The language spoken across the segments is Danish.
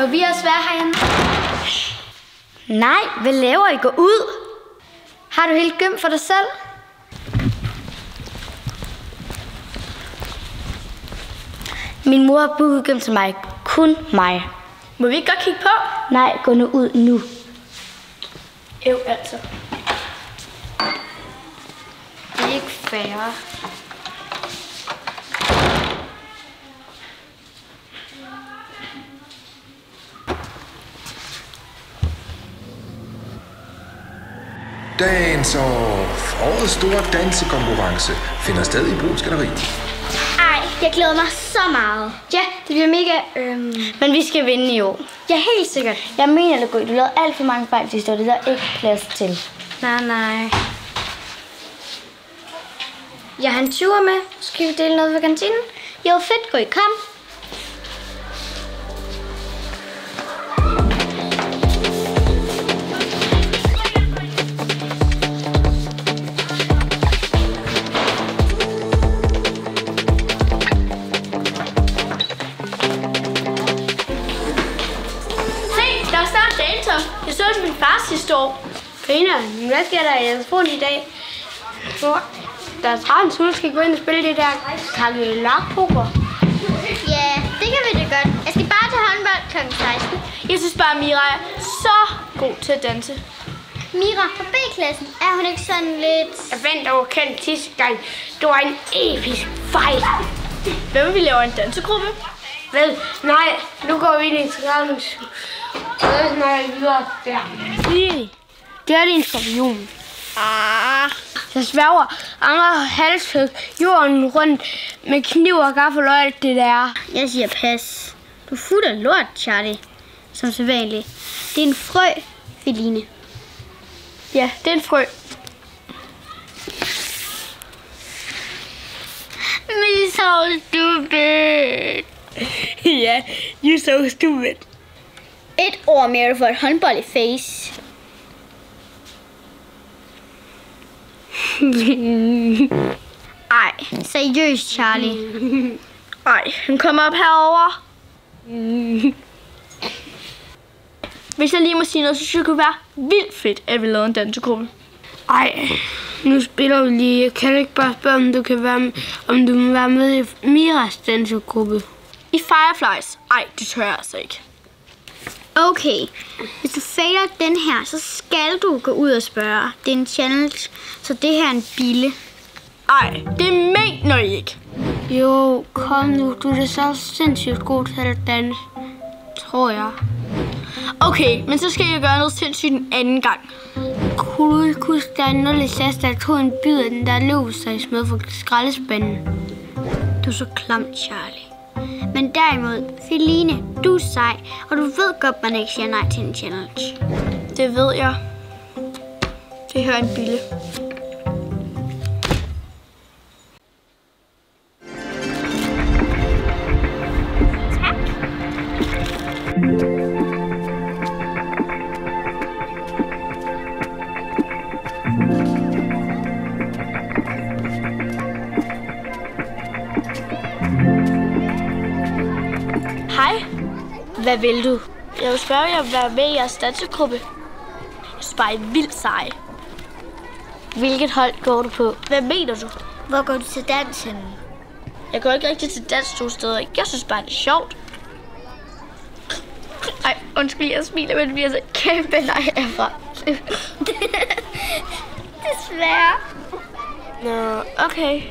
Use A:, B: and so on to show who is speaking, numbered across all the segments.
A: Må vi også være herinde?
B: Nej, hvad laver I? Gå ud! Har du helt gym for dig selv? Min mor har booket gym til mig. Kun mig.
A: Må vi ikke godt kigge på?
B: Nej, gå nu ud nu.
A: Altså.
B: Det er ikke fair.
C: Dans og årets store dansekonkurrence finder sted i Bruuns Galleri.
B: Ej, jeg glæder mig så meget. Ja, det bliver mega... Men vi skal vinde i år. Ja, helt sikkert. Jeg mener, Lugo, du lavede alt for mange fejl sidste år. Det er der ikke plads til. Nej. Jeg har en tur med. Skal vi dele noget ved kantinen? Jo, fedt. Gå i, kom.
A: Jeg så det min far sidste år.
B: Griner, hvad sker der i telefonen i dag? Der er 13, så skal gå ind og spille det der kakkelakpoker. Ja, det kan vi da godt. Jeg skal bare til håndbold kl. 16.
A: Jeg synes bare, at Mira er så god til at danse.
B: Mira fra B-klassen, er hun ikke sådan lidt...
A: Jeg vandt over kendt sidste gang. Det var en episk fejl. Hvad vil vi lave en dansegruppe?
D: Vel, nej, nu går vi ind i træning. Så snakker vi videre der.
B: Det er din skorpion.
D: Jeg sværger andre halshøg jorden rundt med kniv og gaffel og alt det der.
B: Jeg siger pas. Du er fuld af lort, Charlie. Som sædvanligt. Det er en frø, Feline.
A: Ja, det er en frø.
B: Me so stupid.
D: Ja, you so stupid.
B: Et ord mere for et håndbold i face. Ej, seriøst, Charlie.
A: Ej, han kommer op herover. Hvis jeg lige må sige noget, så synes jeg, det kunne være vildt fedt, at vi lavede en dansegruppe.
D: Ej, nu spiller vi lige. Jeg kan ikke bare spørge, om du må være med i Miras dansegruppe.
A: I Fireflies? Ej, det tør jeg altså ikke.
B: Okay, hvis du fejler den her, så skal du gå ud og spørge. Det er en challenge, så det her er en bille.
A: Ej, det mener I ikke.
D: Jo, kom nu. Du er da så sindssygt god til at danse. Tror jeg.
A: Okay, men så skal jeg gøre noget sindssygt en anden gang.
D: Kunne du ikke huske, der er en lille sass, der tog en bid af den der løvsejs med fra skraldespanden?
B: Du er så klam, Charlie. Men derimod, Feline, du er sej, og du ved godt, man ikke siger nej til en challenge.
A: Det ved jeg. Det hører en bille. Hej.
B: Hvad vil du?
A: Jeg vil spørge jer at være med i jeres dansegruppe. Jeg synes bare, I er vildt seje.
B: Hvilket hold går du på?
A: Hvad mener du?
B: Hvor går du til dans henne?
A: Jeg går ikke rigtig til dans to steder. Jeg synes bare, det er sjovt. Ej, undskyld, jeg smiler, men vi er så kæmpe nej herfra.
B: Desværre.
A: Nå, okay.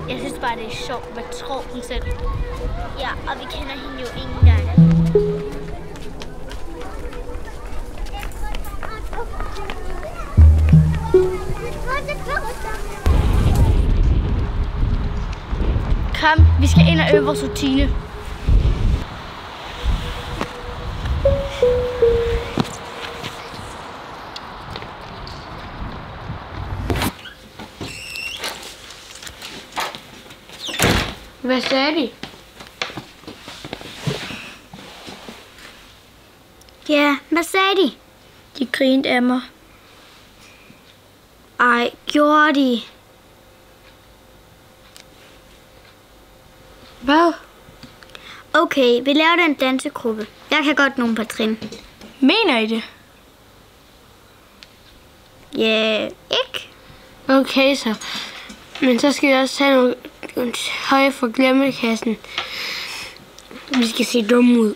B: Jeg synes bare, det er sjovt. Hvad tror hun selv? Ja, og vi kender hende jo ikke engang.
A: Kom, vi skal ind og øve vores rutine.
D: Hvad sagde de?
B: Ja, hvad sagde de?
A: De grinede af mig.
B: Ej, gjorde de?
D: Hvad?
B: Okay, vi laver en dansegruppe. Jeg kan godt nogle par trin.
A: Mener I det?
B: Ja, ikke?
D: Okay så. Men så skal vi også tage nogle høje fra glemmekassen. Vi skal se dumme ud.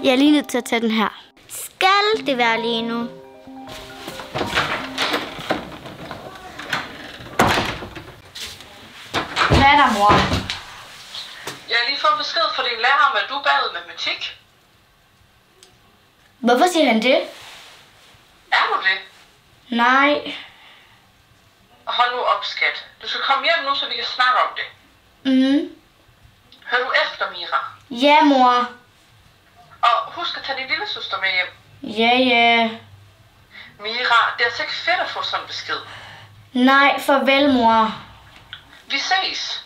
B: Jeg er lige nødt til at tage den her. Skal det være lige nu?
A: Hvad er der, mor?
E: Jeg har lige fået besked fra din lærer om, at du er bagud i matematik.
A: Hvorfor siger han det?
E: Er du det?
A: Nej.
E: Hold nu op, skat. Du skal komme hjem nu, så vi kan snakke om det. Hør du efter, Mira?
A: Ja, mor.
E: Og husk at tage din lille søster med hjem.
A: Ja.
E: Mira, det er altså ikke fedt at få sådan en besked.
A: Nej, farvel, mor.
E: Vi ses.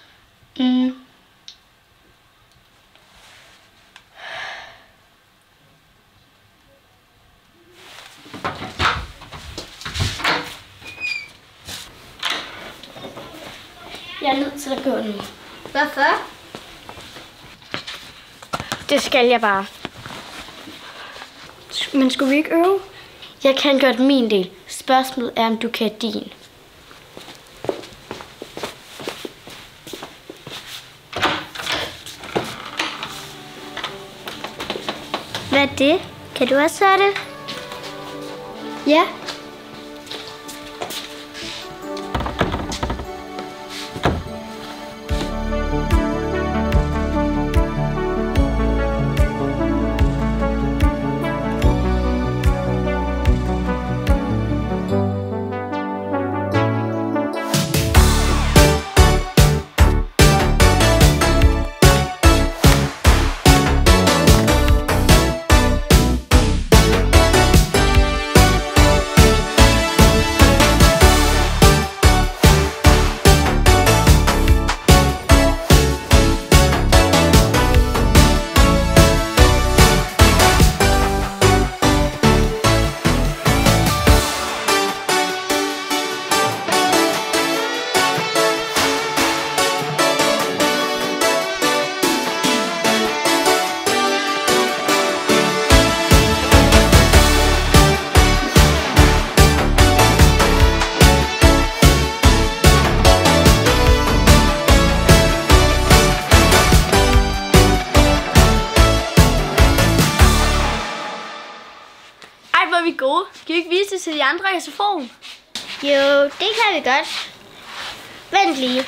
A: Jeg er nødt til at gå nu.
B: Hvorfor?
A: Det skal jeg bare. Men skulle vi ikke øve? Jeg kan godt min del. Spørgsmålet er, om du kan din.
B: Hvad er det? Kan du også høre det?
A: Ja. Hvor er vi gode. Kan vi ikke vise det til de andre i SFO'en?
B: Jo, det kan vi godt. Vent lige.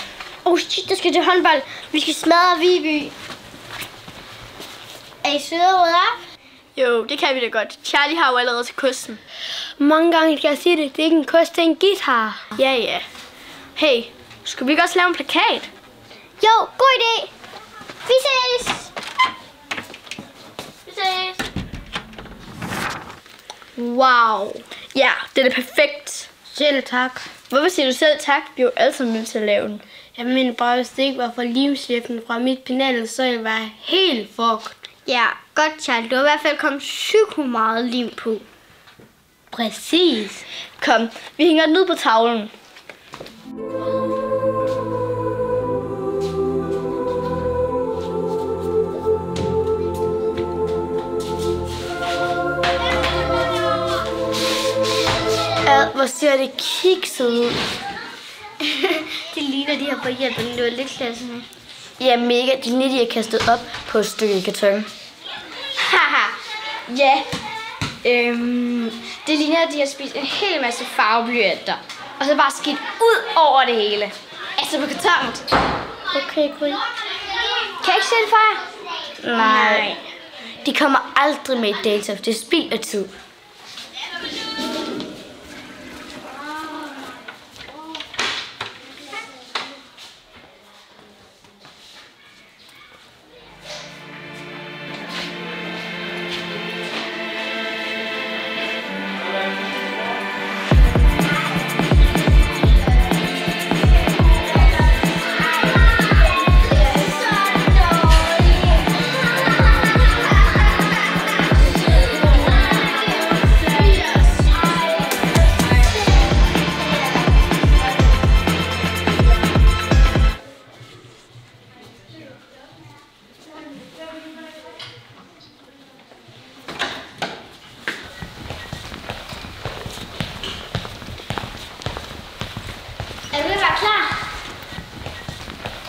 A: Shit, der skal til håndbold. Vi skal smadre Viby.
B: Er I søde og rydde op?
A: Jo, det kan vi da godt. Charlie har jo allerede til kysten. Mange gange skal jeg sige det. Det er ikke en kyst, det er en guitar. Ja. Hey, skulle vi ikke også lave en plakat?
B: Jo, god idé. Vi ses. Vi ses.
A: Wow. Ja, det er perfekt. Selv tak. Hvorfor siger du selv tak? Vi er jo alle sammen nødt til at lave den.
D: Jeg mener bare, hvis det ikke var for limchefen fra mit panel, så ville jeg være helt fucked.
B: Ja, godt Charlie. Du har i hvert fald kommet psyko meget lim på.
D: Præcis.
A: Kom, vi hænger den ud på tavlen. Hvor ser det kikset ud.
B: Det ligner, de har fået hjælp af den lille klasse.
A: Ja, mega. De ligner, de har kastet op på et stykke karton.
B: Haha. Ja. Det ligner, at de har spist en hel masse farveblyanter. Og så bare skidt ud over det hele. Altså på kartonen.
A: Okay, Gry.
B: Kan jeg ikke se det for jer?
A: Nej. De kommer aldrig med i data. Det er spild af tid.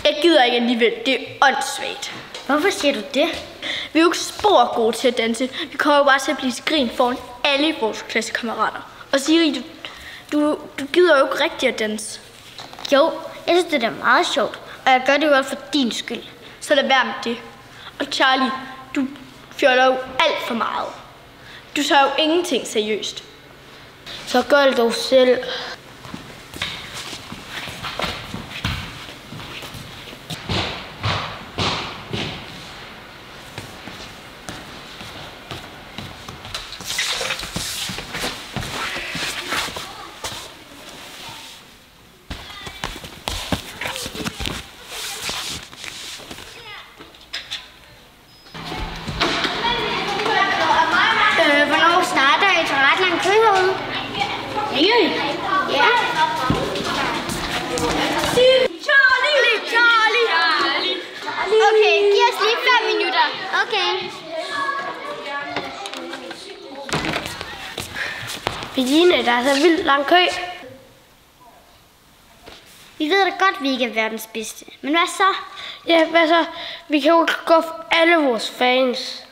A: Jeg gider ikke alligevel. Det er åndssvagt.
B: Hvorfor siger du det?
A: Vi er jo ikke spor gode til at danse. Vi kommer jo bare til at blive skrin foran alle vores klassekammerater. Og Siri, du gider jo ikke rigtig at danse.
B: Jo, jeg synes, det er meget sjovt. Og jeg gør det jo også for din skyld.
A: Så lad være med det. Og Charlie, du fjoller jo alt for meget. Du tager jo ingenting seriøst.
D: Så gør det dog selv.
B: Hvornår starter I til ret lang kø herude? Ja. Charlie! Okay, giv os lige 5 minutter. Okay.
D: Beline, der er så vildt lang kø.
B: Vi ved da godt, vi ikke er verdens bedste. Men hvad så?
D: Ja, hvad så? Vi kan jo gå for alle vores fans.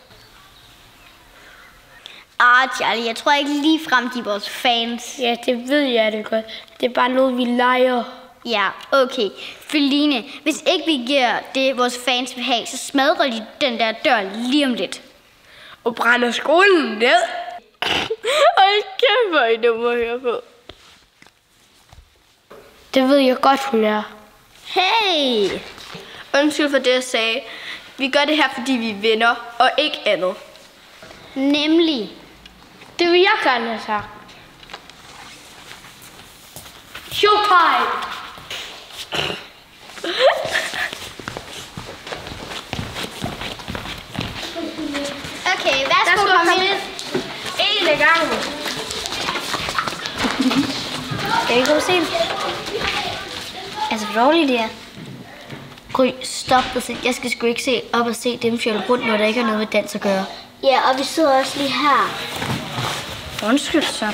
B: Charlie, jeg tror ikke lige frem, de er vores fans.
D: Ja, det ved jeg det godt. Det er bare noget, vi leger.
B: Ja, okay. Feline, hvis ikke vi giver det, vores fans vil have, så smadrer de den der dør lige om lidt.
D: Og brænder skolen ned. Hold kæft, hvor I dumme at høre på. Det ved jeg godt, hun er.
B: Hey!
A: Undskyld for det, jeg sagde. Vi gør det her, fordi vi er venner, og ikke andet.
B: Nemlig.
D: Det vil jeg gerne have sagt. Showtime!
B: Okay, værsgo, kom ind.
D: En af gangen.
B: Kan vi gå se? Altså, hvor dårligt det er.
A: Gry, stop dig. Jeg skal sgu ikke se op og se dem fjolle rundt, når der ikke har noget med dans at gøre.
B: Ja, og vi sidder også lige her.
A: Undskyld så.